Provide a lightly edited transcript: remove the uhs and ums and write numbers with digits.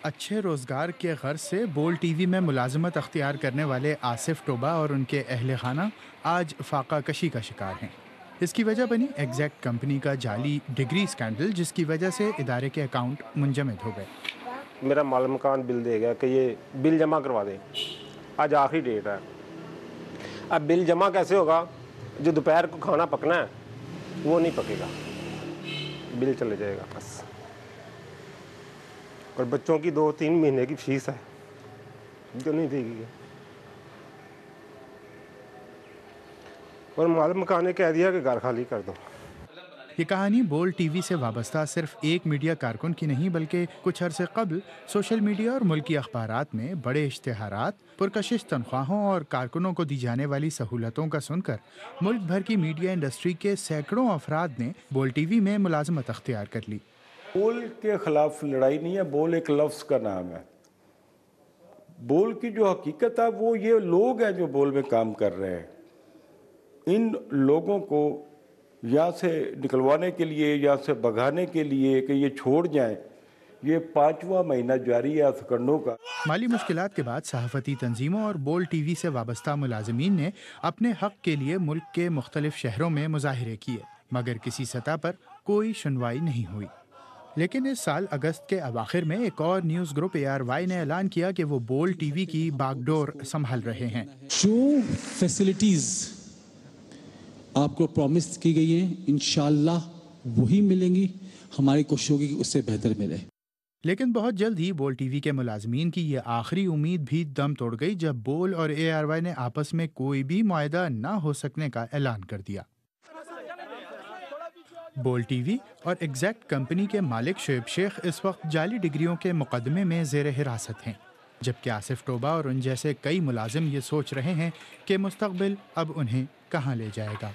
اچھے روزگار کے غرض سے بول ٹی وی میں ملازمت اختیار کرنے والے آصف ٹوبہ اور ان کے اہل خانہ آج فاقہ کشی کا شکار ہیں۔ اس کی وجہ بنی ایگزیکٹ کمپنی کا جعلی ڈگری اسکینڈل، جس کی وجہ سے ادارے کے اکاؤنٹ منجمد ہو گئے۔ میرا مال مکان بل دے گیا کہ یہ بل جمع کروا دیں، آج آخری ڈیٹ ہے۔ اب بل جمع کیسے ہوگا؟ جو دوپہر کو کھانا پکنا ہے وہ نہیں پکے گا، بل چلے جائے گا بس۔ اور بچوں کی 2-3 مہینے کی فیس ہے جو نہیں دے گی، اور مال مکان نے کہہ دیا کہ گھر خالی کر دو۔ یہ کہانی بول ٹی وی سے وابستہ صرف ایک میڈیا کارکن کی نہیں، بلکہ کچھ عرصے قبل سوشل میڈیا اور ملکی اخبارات میں بڑے اشتہارات، پرکشش تنخواہوں اور کارکنوں کو دی جانے والی سہولتوں کا سن کر ملک بھر کی میڈیا انڈسٹری کے سینکڑوں افراد نے بول ٹی وی میں ملازمت اختیار کر لی۔ بول کے خلاف لڑائی نہیں ہے، بول ایک لفظ کا نام ہے۔ بول کی جو حقیقت ہے وہ یہ لوگ ہیں جو بول میں کام کر رہے ہیں۔ ان لوگوں کو یہاں سے نکلوانے کے لیے، یہاں سے بھگانے کے لیے کہ یہ چھوڑ جائیں، یہ 5واں مہینہ جاری ہے سکنڈوں کا۔ مالی مشکلات کے بعد صحافتی تنظیموں اور بول ٹی وی سے وابستہ ملازمین نے اپنے حق کے لیے ملک کے مختلف شہروں میں مظاہرے کیے، مگر کسی سطح پر کوئی سنوائی نہیں ہوئی۔ لیکن اس سال اگست کے اواخر میں ایک اور نیوز گروپ ARY نے اعلان کیا کہ وہ بول ٹی وی کی باغ ڈور سنبھال رہے ہیں۔ جو فیسلٹیز آپ کو پرومس کی گئی ہیں انشاءاللہ وہی ملیں گی، ہماری کوشش ہوگی کہ اس سے بہتر ملے۔ لیکن بہت جلد ہی بول ٹی وی کے ملازمین کی یہ آخری امید بھی دم توڑ گئی جب بول اور ARY نے آپس میں کوئی بھی معاہدہ نہ ہو سکنے کا اعلان کر دیا۔ بول ٹی وی اور ایگزیکٹ کمپنی کے مالک شعیب شیخ اس وقت جعلی ڈگریوں کے مقدمے میں زیر حراست ہیں، جبکہ آصف ٹوبہ اور ان جیسے کئی ملازم یہ سوچ رہے ہیں کہ مستقبل اب انہیں کہاں لے جائے گا۔